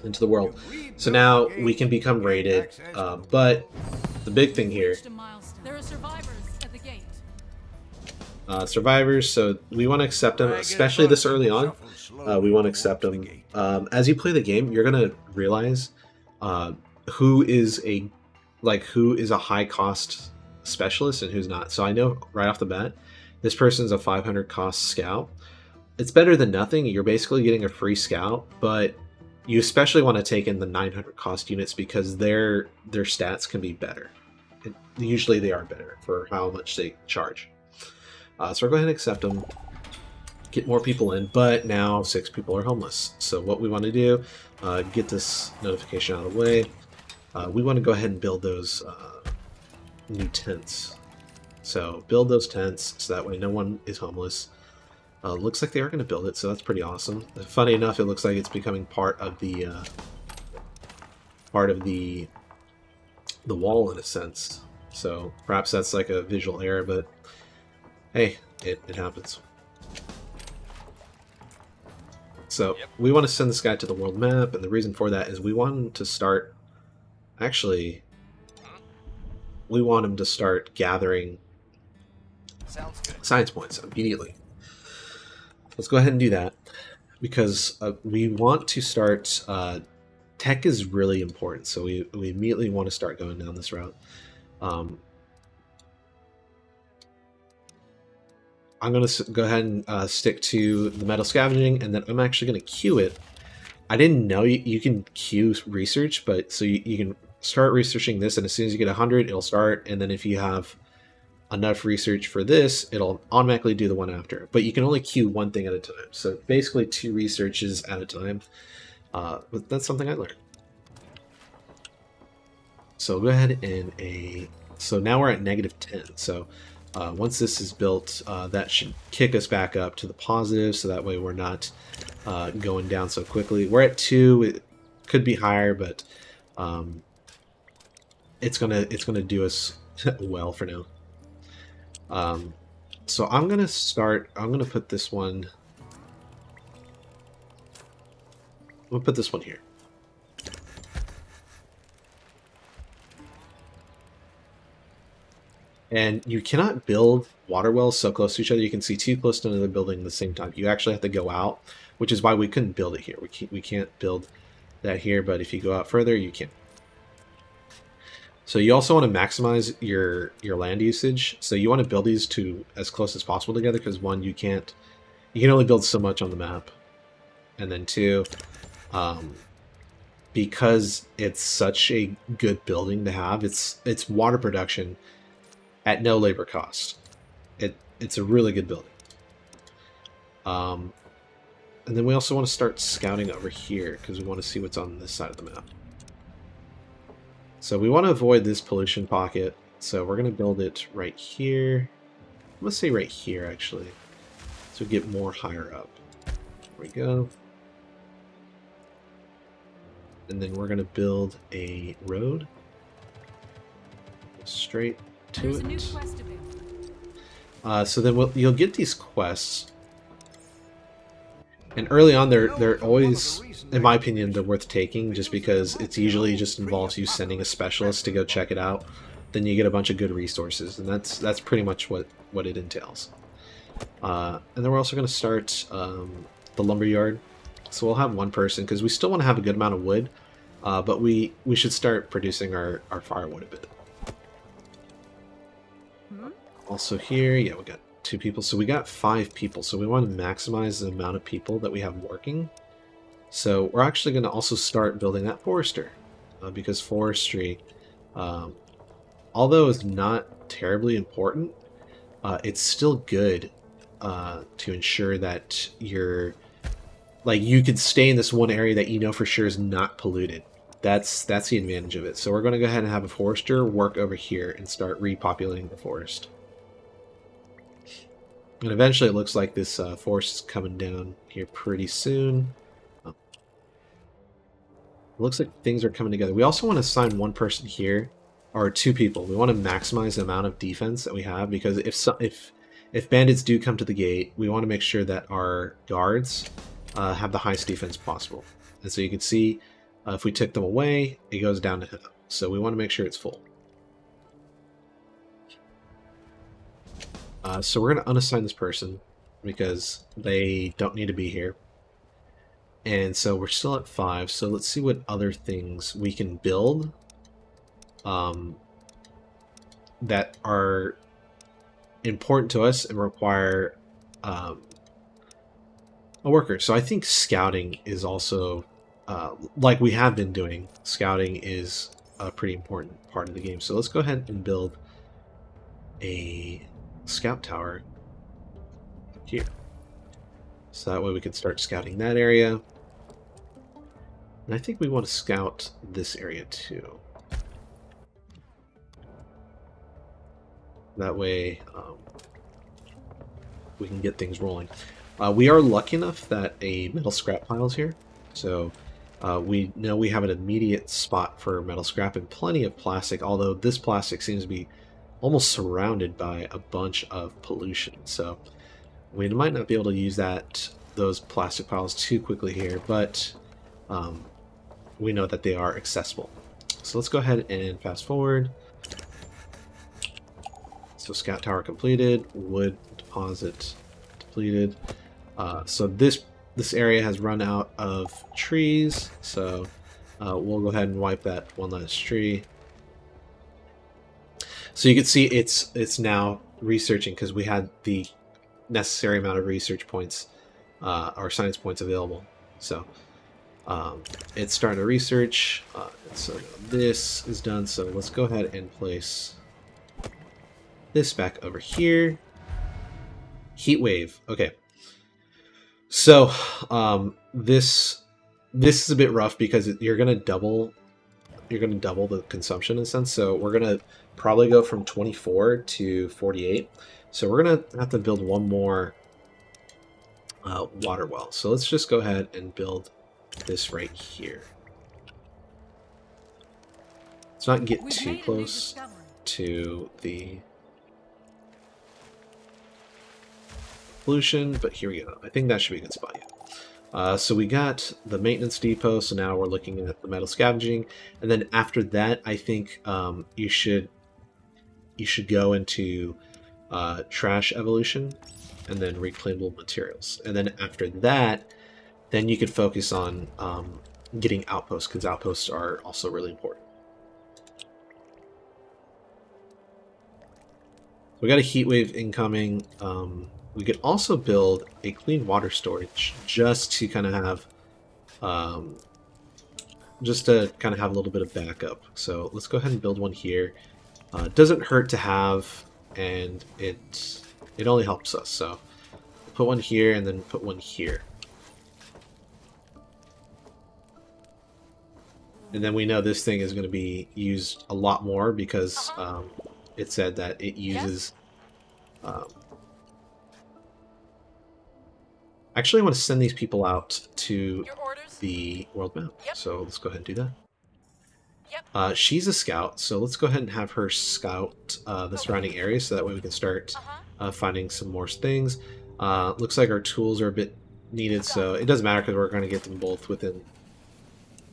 into the world. So now we can become rated, but the big thing here, There are survivors at the gate. survivors, so we want to accept them, especially this early on. We want to accept them. As you play the game, you're going to realize who is a high cost specialist and who's not. So I know right off the bat, this person's a 500 cost scout. It's better than nothing. You're basically getting a free scout, but you especially want to take in the 900 cost units because their stats can be better. Usually they are better for how much they charge. So we'll go ahead and accept them, get more people in, but now 6 people are homeless. So what we want to do, get this notification out of the way, we want to go ahead and build those new tents. So build those tents so that way no one is homeless. Looks like they are going to build it, so that's pretty awesome. Funny enough, it looks like it's becoming part of the wall in a sense. So perhaps that's like a visual error, but hey, it happens. So we want to send this guy to the world map, and the reason for that is we want him to start. Actually, we want him to start gathering science points immediately. Let's go ahead and do that because we want to start. Tech is really important, so we immediately want to start going down this route. I'm going to go ahead and stick to the metal scavenging, and then I'm actually going to queue it. I didn't know you can queue research, but so you can start researching this, and as soon as you get 100, it'll start, and then if you have enough research for this, it'll automatically do the one after. But you can only queue one thing at a time, so basically 2 researches at a time. But that's something I learned. So go ahead and so now we're at -10. So once this is built, that should kick us back up to the positive, so that way we're not going down so quickly. We're at 2. It could be higher, but it's gonna do us well for now. So I'm gonna put this one. We'll put this one here. And you cannot build water wells so close to each other. You can see too close to another building at the same time. You actually have to go out, which is why we couldn't build it here. We can't build that here, but if you go out further, you can. So you also want to maximize your land usage. So you want to build these to as close as possible together, because one, you can only build so much on the map, and then 2, because it's such a good building to have, it's water production at no labor cost. It's a really good building. And then we also want to start scouting over here because we want to see what's on this side of the map. So we want to avoid this pollution pocket, so we're going to build it right here. Let's say right here, actually, so we get more higher up. There we go. And then we're going to build a road straight to it. So then you'll get these quests, and early on they're always, in my opinion, they're worth taking, just because it's usually just involves you sending a specialist to go check it out. Then you get a bunch of good resources, and that's pretty much what it entails. And then we're also going to start the lumberyard. So we'll have one person, because we still want to have a good amount of wood, but we should start producing our firewood a bit. Also here, yeah, we got 2 people, so we got 5 people, so we want to maximize the amount of people that we have working. So we're actually going to also start building that forester, because forestry, although it's not terribly important, it's still good to ensure that you could stay in this one area that you know for sure is not polluted. That's the advantage of it. So we're going to go ahead and have a forester work over here and start repopulating the forest. And eventually it looks like this forest is coming down here pretty soon. It looks like things are coming together. We also want to assign one person here, or 2 people. We want to maximize the amount of defense that we have, because if bandits do come to the gate, we want to make sure that our guards have the highest defense possible. And so you can see if we took them away, it goes down to half. So we want to make sure it's full. So we're going to unassign this person because they don't need to be here. And so we're still at 5. So let's see what other things we can build that are important to us and require a worker. So I think scouting is also, like we have been doing, scouting is a pretty important part of the game. So let's go ahead and build a scout tower here. So that way we can start scouting that area. And I think we want to scout this area too. That way we can get things rolling. We are lucky enough that a metal scrap pile is here. So we know we have an immediate spot for metal scrap and plenty of plastic, although this plastic seems to be almost surrounded by a bunch of pollution. So we might not be able to use those plastic piles too quickly here, but we know that they are accessible. So let's go ahead and fast forward. So scout tower completed, wood deposit depleted. So this area has run out of trees, so we'll go ahead and wipe that one last tree. So you can see it's now researching because we had the necessary amount of research points or science points available. So it's starting to research. So this is done. So let's go ahead and place this back over here. Heat wave. Okay. So this is a bit rough because you're gonna double the consumption in a sense. So we're gonna probably go from 24 to 48. So we're gonna have to build one more water well. So let's just go ahead and build this right here. Let's not get too close to the pollution, but here we go. I think that should be a good spot. Yeah. So we got the maintenance depot, so now we're looking at the metal scavenging, and then after that, I think you should go into trash evolution, and then reclaimable materials, and then after that, then you could focus on getting outposts, because outposts are also really important. We got a heat wave incoming. We could also build a clean water storage just to kind of have a little bit of backup. So let's go ahead and build one here. It doesn't hurt to have, and it only helps us. So put one here and then put one here. And then we know this thing is going to be used a lot more because it said that it uses... Actually, I want to send these people out to the world map. Yep. So let's go ahead and do that. Yep. She's a scout, so let's go ahead and have her scout the surrounding area so that way we can start finding some more things. Looks like our tools are a bit needed, so it doesn't matter because we're going to get them both within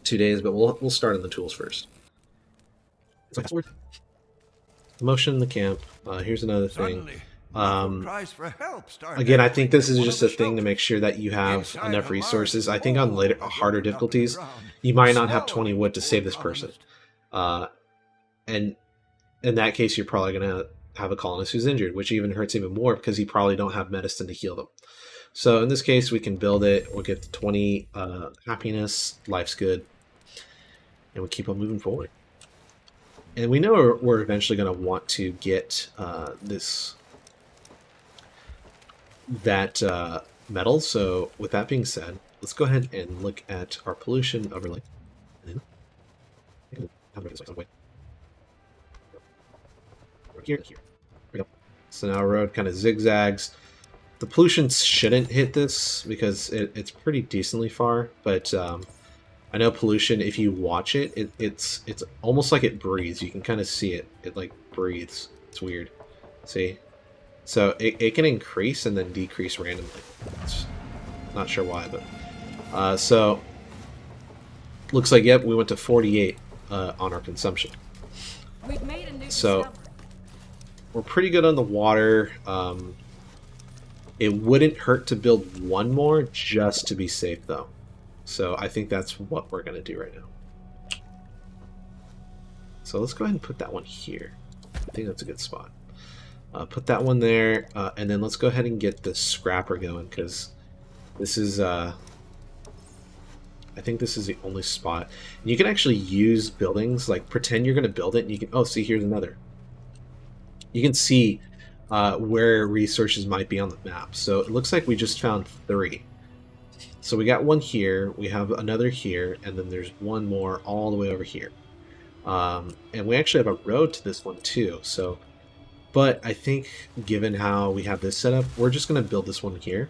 2 days, but we'll start on the tools first. Motion in the camp. Here's another thing. Again, I think this is just a thing to make sure that you have enough resources. I think on harder difficulties, you might not have 20 wood to save this person. And in that case, you're probably going to have a colonist who's injured, which even hurts even more because you probably don't have medicine to heal them. So in this case, we can build it. We'll get 20 happiness. Life's good. And we keep on moving forward. And we know we're eventually going to want to get that metal. So with that being said, let's go ahead and look at our pollution overlay. Here. There we go. So now our road kind of zigzags. The pollution shouldn't hit this because it's pretty decently far, but I know pollution, if you watch it, it's almost like it breathes. You can kind of see it. It like breathes. It's weird. See? So it can increase and then decrease randomly. It's not sure why, but so looks like, yep, we went to 48 on our consumption. We've made a new So discovery. we're pretty good on the water. It wouldn't hurt to build one more just to be safe, though. So I think that's what we're going to do right now. So let's go ahead and put that one here. I think that's a good spot. Put that one there, and then let's go ahead and get the scrapper going, because this is, I think this is the only spot. And you can actually use buildings, like pretend you're going to build it, and you can, oh, see, here's another. You can see where resources might be on the map. So it looks like we just found 3. So we got one here, we have another here, and then there's one more all the way over here. And we actually have a road to this one too. So, but I think given how we have this set up, we're just going to build this one here.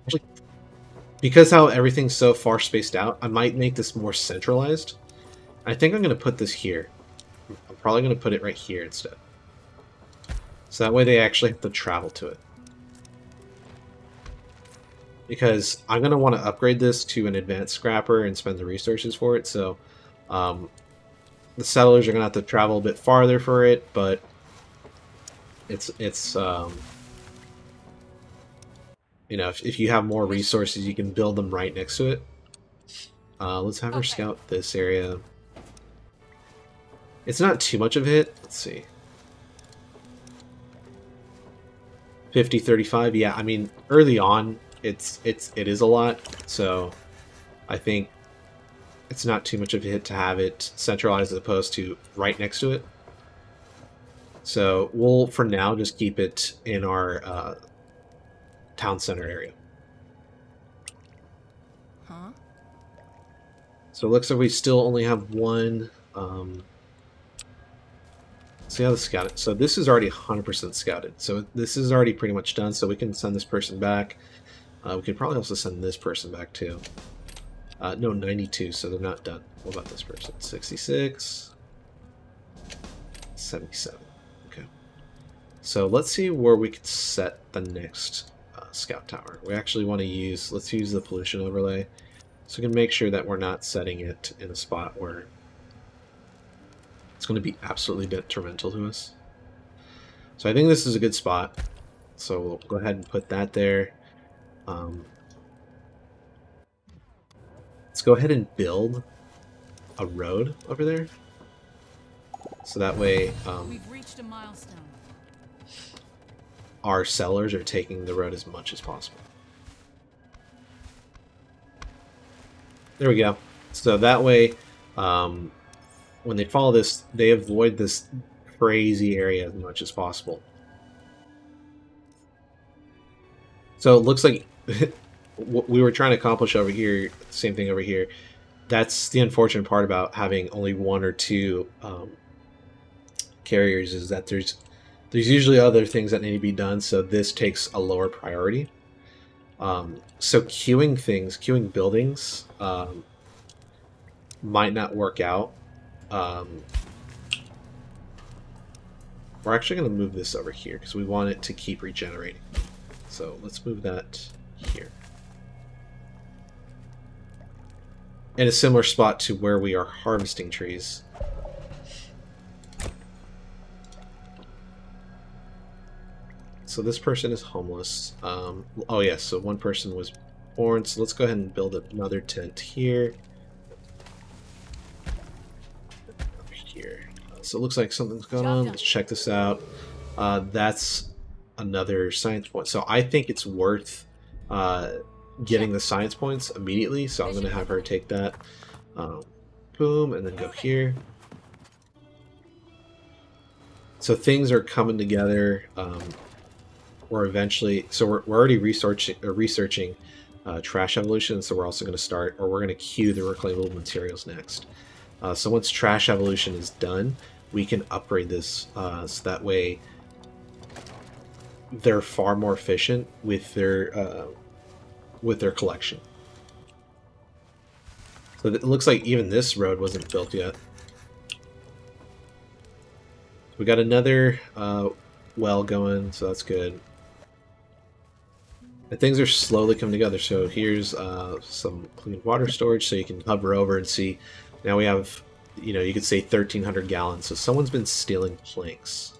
Actually, because how everything's so far spaced out, I might make this more centralized. I think I'm going to put this here. I'm probably going to put it right here instead. So that way they actually have to travel to it. Because I'm going to want to upgrade this to an advanced scrapper and spend the resources for it. So the settlers are going to have to travel a bit farther for it, but it's you know, if you have more resources, you can build them right next to it. Let's have her scout this area. It's not too much of a hit. Let's see. 50, 35. Yeah, I mean, early on, it is a lot. So I think it's not too much of a hit to have it centralized as opposed to right next to it. So we'll, for now, just keep it in our town center area. Huh? So it looks like we still only have one. See how the scouted. So this is already 100% scouted. So this is already pretty much done. So we can send this person back. We could probably also send this person back too. No, 92. So they're not done. What about this person? 66, 77. Okay. So let's see where we could set the next scout tower. We actually want to use. Let's use the pollution overlay, so we can make sure that we're not setting it in a spot where it's going to be absolutely detrimental to us. So I think this is a good spot. So we'll go ahead and put that there. Let's go ahead and build a road over there. So that way We've reached a milestone. our sellers are taking the road as much as possible. There we go. So that way, when they follow this, they avoid this crazy area as much as possible. So it looks like what we were trying to accomplish over here, same thing over here. That's the unfortunate part about having only 1 or 2 carriers, is that there's usually other things that need to be done, so this takes a lower priority. So queuing buildings might not work out. We're actually going to move this over here because we want it to keep regenerating. So let's move that here. In a similar spot to where we are harvesting trees. So this person is homeless. Oh yes, so one person was born. So let's go ahead and build another tent here. Over here. So it looks like something's going on. Let's check this out. That's another science point. So I think it's worth getting the science points immediately. So I'm going to have her take that. Boom, and then go here. So things are coming together. We're eventually, so we're already researching trash evolution, so we're also going to start, or we're going to queue the reclaimable materials next. So once trash evolution is done, we can upgrade this so that way they're far more efficient with their collection. So it looks like even this road wasn't built yet. We got another well going, so that's good. And things are slowly coming together. So here's some clean water storage, so you can hover over and see. Now we have, you know, you could say 1,300 gallons. So someone's been stealing planks.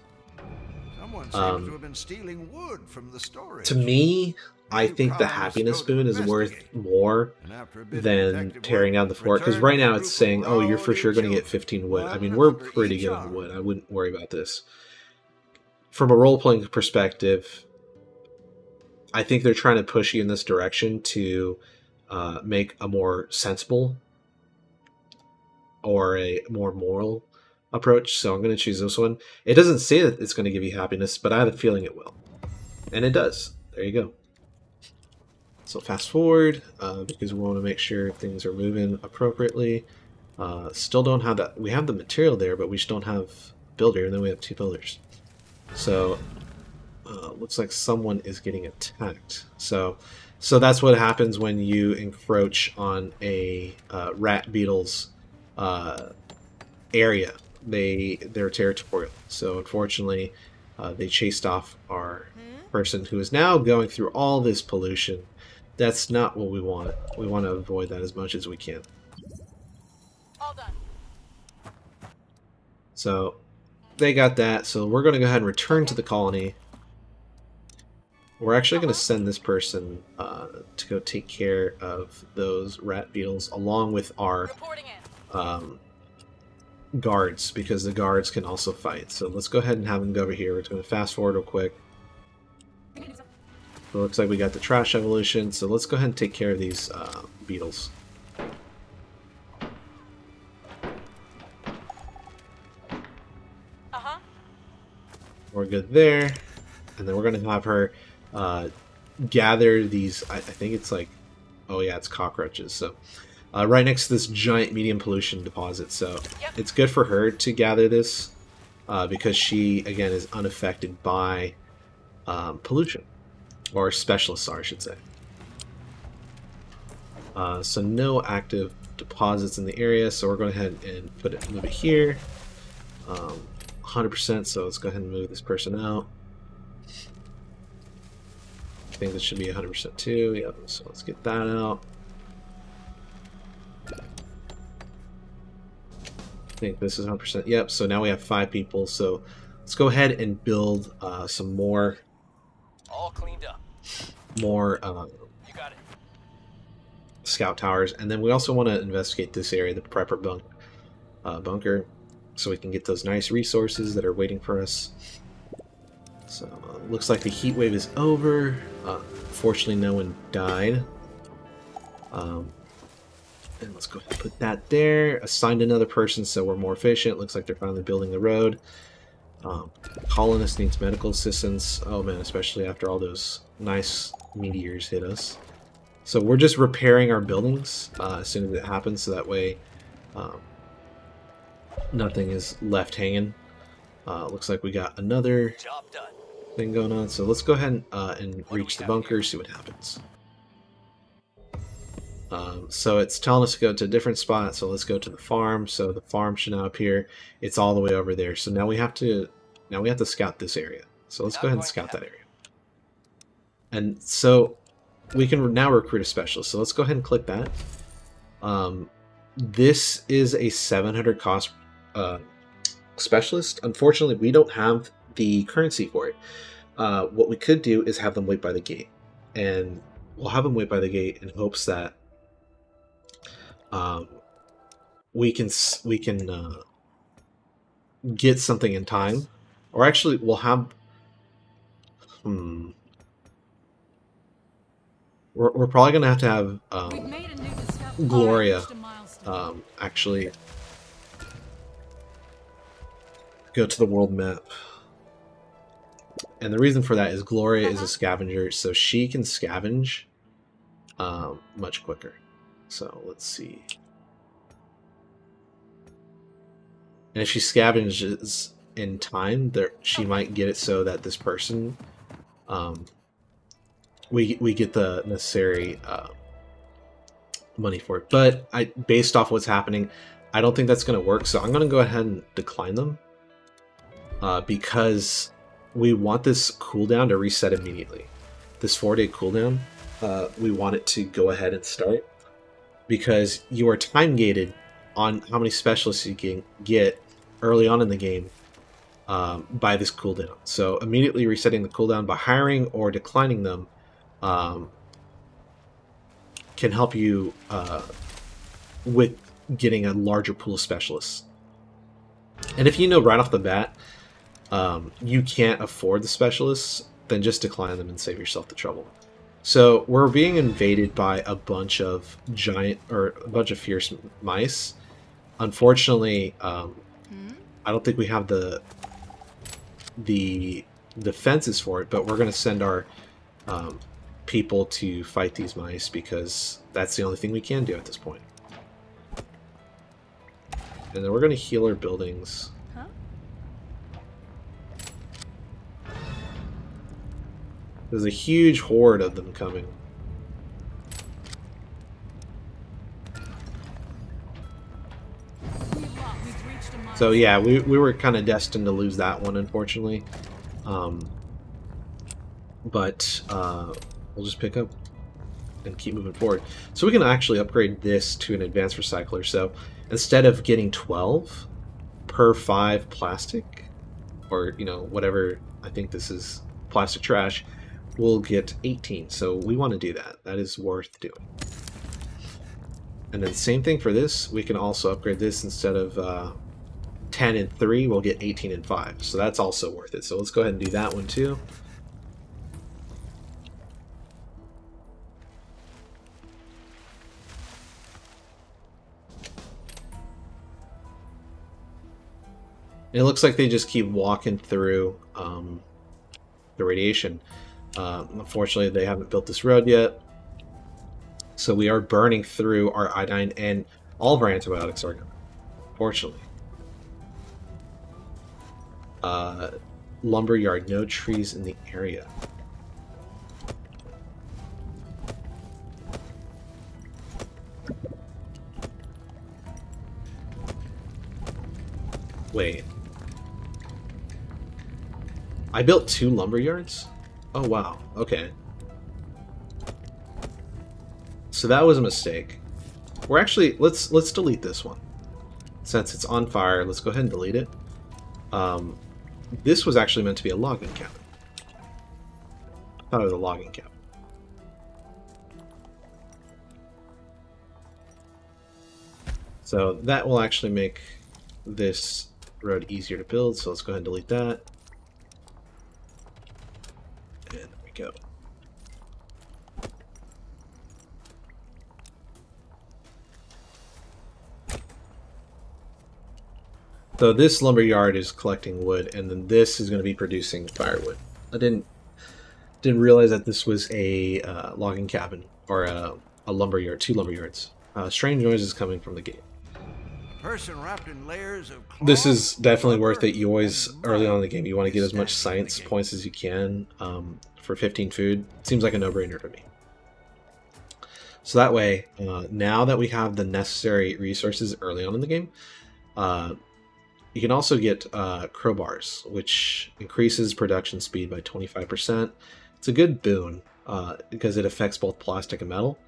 Someone seems to have been stealing wood from the storage. To me, I think the happiness boon is worth more than tearing down the fort. Because right now it's saying, oh, you're for sure going to get 15 wood. I mean, we're pretty good on wood. I wouldn't worry about this. From a role-playing perspective, I think they're trying to push you in this direction to make a more sensible or a more moral approach. So I'm going to choose this one. It doesn't say that it's going to give you happiness, but I have a feeling it will. And it does. There you go. So fast forward, because we want to make sure things are moving appropriately. Still don't have that. We have the material there, but we just don't have builder, and then we have 2 builders. So looks like someone is getting attacked. So that's what happens when you encroach on a rat beetle's area. They're territorial. So unfortunately, they chased off our person, who is now going through all this pollution. That's not what we want. We want to avoid that as much as we can. All done. So they got that. So we're going to go ahead and return to the colony. We're actually going to send this person to go take care of those rat beetles along with our guards, because the guards can also fight. So let's go ahead and have them go over here. We're going to fast forward real quick. So it looks like we got the trash evolution. So let's go ahead and take care of these beetles. We're good there. And then we're going to have her gather these, I think it's like, oh yeah, it's cockroaches. So right next to this giant medium pollution deposit. So it's good for her to gather this because she, again, is unaffected by pollution. Or specialists are, I should say. So no active deposits in the area, so we're going to head and move it here. 100%, so let's go ahead and move this person out. I think this should be 100% too. Yep, so let's get that out. I think this is 100%. Yep, so now we have 5 people, so let's go ahead and build some more. All cleaned up. More You got it. scout towers, and then we also want to investigate this area, the prepper bunker, so we can get those nice resources that are waiting for us. So looks like the heat wave is over. Fortunately, no one died. And let's go ahead and put that there. Assigned another person, so we're more efficient. Looks like they're finally building the road. Colonist needs medical assistance. Oh man, especially after all those nice meteors hit us. So we're just repairing our buildings as soon as it happens, so that way nothing is left hanging. Looks like we got another Job done. thing going on. So let's go ahead and reach the bunker, see what happens. So it's telling us to go to a different spot, so let's go to the farm. So the farm should now appear. It's all the way over there. So now we have to scout this area. So let's go ahead and scout that area. And so we can now recruit a specialist. So let's go ahead and click that. This is a 700 cost specialist. Unfortunately, we don't have the currency for it. What we could do is have them wait by the gate, and we'll have them wait by the gate in hopes that we can get something in time, or actually we'll have we're probably gonna have to have Gloria actually go to the world map. And the reason for that is Gloria is a scavenger, so she can scavenge much quicker. So let's see. And if she scavenges in time, there she might get it so that this person, we get the necessary money for it. But based off what's happening, I don't think that's going to work. So I'm going to go ahead and decline them because we want this cooldown to reset immediately. this 4-day cooldown, we want it to go ahead and start, because you are time gated on how many specialists you can get early on in the game by this cooldown. So immediately resetting the cooldown by hiring or declining them can help you with getting a larger pool of specialists. And if you know right off the bat you can't afford the specialists, then just decline them and save yourself the trouble. So we're being invaded by a bunch of fierce mice. Unfortunately, I don't think we have the defenses for it, but we're going to send our people to fight these mice because that's the only thing we can do at this point. And then we're going to heal our buildings. Huh? There's a huge horde of them coming. So yeah, we were kind of destined to lose that one, unfortunately. But we'll just pick up and keep moving forward. So we can actually upgrade this to an advanced recycler. So instead of getting 12 per 5 plastic, or you know, whatever, I think this is plastic trash, we'll get 18. So we want to do that. That is worth doing. And then same thing for this. We can also upgrade this. Instead of 10 and 3, we'll get 18 and 5. So that's also worth it. So let's go ahead and do that one too. It looks like they just keep walking through the radiation. Unfortunately, they haven't built this road yet. So we are burning through our iodine, and all of our antibiotics are gone, fortunately. Lumberyard, no trees in the area. Wait. I built 2 lumberyards? Oh wow, okay. So that was a mistake. We're actually, let's delete this one. Since it's on fire, let's go ahead and delete it. This was actually meant to be a logging cabin. I thought it was a logging cabin. So that will actually make this road easier to build, so let's go ahead and delete that. And there we go. So this lumberyard is collecting wood, and then this is going to be producing firewood. I didn't realize that this was a logging cabin, or a lumberyard, 2 lumberyards. Strange noises coming from the gate. Person wrapped in layers of cloth. This is definitely worth it. You always, early on in the game, you want to get as much science points as you can for 15 food. Seems like a no-brainer to me. So that way, now that we have the necessary resources early on in the game, you can also get crowbars, which increases production speed by 25%. It's a good boon because it affects both plastic and metal.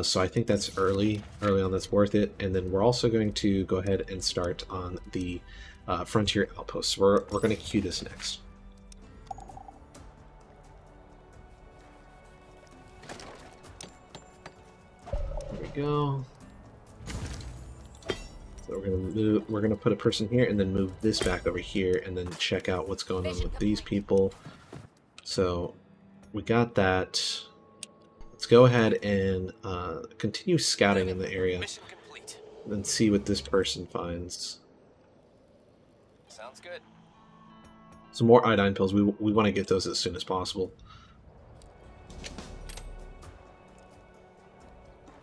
So I think that's early on, that's worth it. And then we're also going to go ahead and start on the frontier outposts. We're going to queue this next. There we go. So we're gonna put a person here and then move this back over here and then check out what's going on with these people. So we got that. Let's go ahead and continue scouting in the area and see what this person finds. Sounds good. Some more iodine pills. We want to get those as soon as possible.